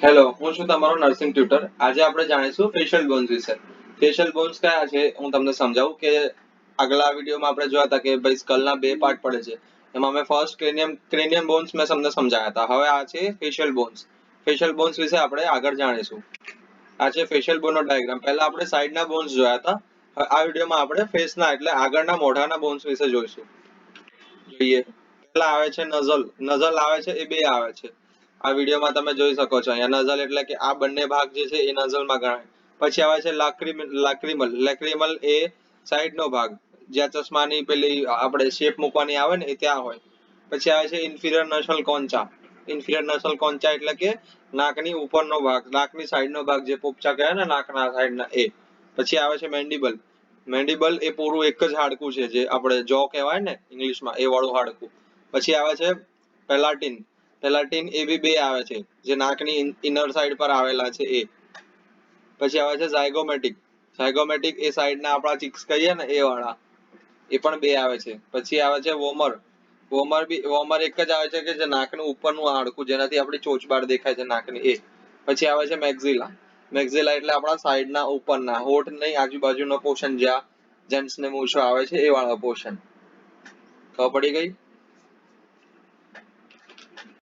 Hello, હું છું તમારો નર્સિંગ ટ્યુટર. આજે આપણે જાણીશું ફેશિયલ બોન્સ વિશે. ફેશિયલ બોન્સ કયા છે હું તમને સમજાવું કે આગલા વિડીયોમાં આપણે જોયા હતા કે ભાઈ સ્કલના બે પાર્ટ પડે છે. એમાં મેં ફર્સ્ટ ક્રેનિયમ બોન્સ મેં તમને સમજાયા હતા. હવે આ છે ફેશિયલ બોન્સ. ફેશિયલ બોન્સ વિશે આપણે આગળ જાણીશું. આ છે ફેશિયલ બોનનો ડાયાગ્રામ. પહેલા આપણે સાઈડના બોન્સ જોયા હતા. હવે આ વિડીયોમાં આપણે ફેસના એટલે આગળના મોઢાના બોન્સ વિશે જોઈશું. જોઈએ. પહેલા આવે છે નઝલ. નઝલ આવે છે એ બે આવે છે. આ વિડીયોમાં તમે જોઈ શકો છો અહીંયા નઝલ એટલે કે આ બંને ભાગ જે છે એ નઝલમાં ગણાય. પછી આવે છે લાક્રિમલ. લેક્રિમલ એ સાઈડનો ભાગ જ્યાં ચશ્માની પેલી આપણે શેપ મૂકવાની આવે ને એ ત્યાં હોય. પછી આવે છે ઇન્ફિરિયર નસલ કોન્ચા. ઇન્ફિરિયર નસલ કોન્ચા એટલે કે નાકની ઉપરનો ભાગ, નાકની સાઈડનો ભાગ જે પોપચા કહેવાય ને નાકના સાઈડના એ. પછી આવે છે મેન્ડિબલ. મેન્ડિબલ એ પૂરું એક જ હાડકું છે જે આપણે જો કહેવાય ને ઇંગ્લિશમાં એ વાળું હાડકું. પછી આવે છે પેલાટિન. પેલાટિન એ બી બે આવે છે જે નાકની ઇનર સાઈડ પર આવેલા છે એ. પછી આવે છે ઝાયગોમેટિક. ઝાયગોમેટિક એ સાઈડના આપણા ચીક્સ કહીએ ને એ વાળા એ પણ બે આવે છે. પછી આવે છે વોમર. વોમર એક જ આવે છે કે જે નાકનું ઉપરનું હાડકું જેનાથી આપણી ચોચબાર દેખાય છે નાકની એ. પછી આવે છે મેક્ઝિલા. મેક્ઝિલા એટલે આપણા સાઈડના ઉપરના હોઠ નહીં આજુબાજુનો પોર્શન જ્યાં જેન્ટ્સને મૂછો આવે છે એ વાળો પોર્શન. ખબર પડી ગઈ?